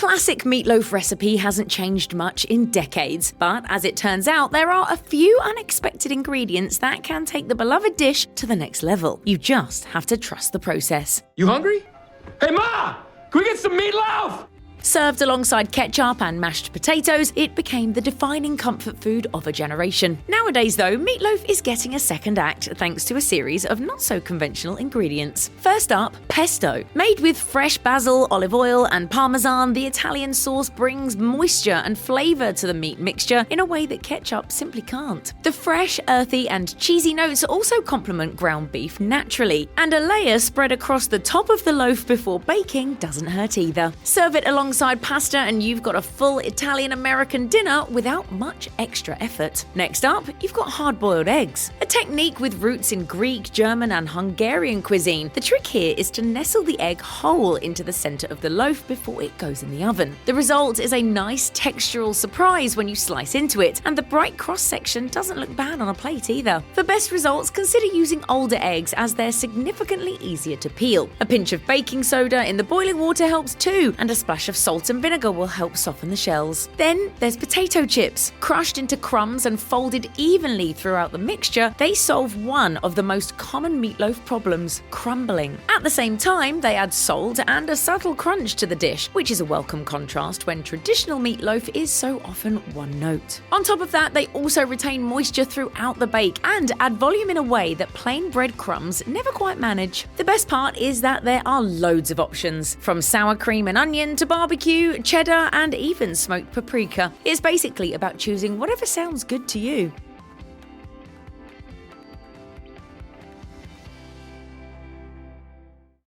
classic meatloaf recipe hasn't changed much in decades, but as it turns out, there are a few unexpected ingredients that can take the beloved dish to the next level. You just have to trust the process. You hungry? Hey, Ma! Can we get some meatloaf? Served alongside ketchup and mashed potatoes, it became the defining comfort food of a generation. Nowadays, though, meatloaf is getting a second act thanks to a series of not-so-conventional ingredients. First up, pesto. Made with fresh basil, olive oil, and parmesan, the Italian sauce brings moisture and flavor to the meat mixture in a way that ketchup simply can't. The fresh, earthy, and cheesy notes also complement ground beef naturally, and a layer spread across the top of the loaf before baking doesn't hurt either. Serve it alongside pasta and you've got a full Italian-American dinner without much extra effort. Next up, you've got hard-boiled eggs. A technique with roots in Greek, German, and Hungarian cuisine. The trick here is to nestle the egg whole into the center of the loaf before it goes in the oven. The result is a nice textural surprise when you slice into it, and the bright cross-section doesn't look bad on a plate either. For best results, consider using older eggs as they're significantly easier to peel. A pinch of baking soda in the boiling water helps too, and a splash of salt and vinegar will help soften the shells. Then there's potato chips. Crushed into crumbs and folded evenly throughout the mixture, they solve one of the most common meatloaf problems, crumbling. At the same time, they add salt and a subtle crunch to the dish, which is a welcome contrast when traditional meatloaf is so often one note. On top of that, they also retain moisture throughout the bake and add volume in a way that plain breadcrumbs never quite manage. The best part is that there are loads of options, from sour cream and onion to barbecue, cheddar, and even smoked paprika. It's basically about choosing whatever sounds good to you.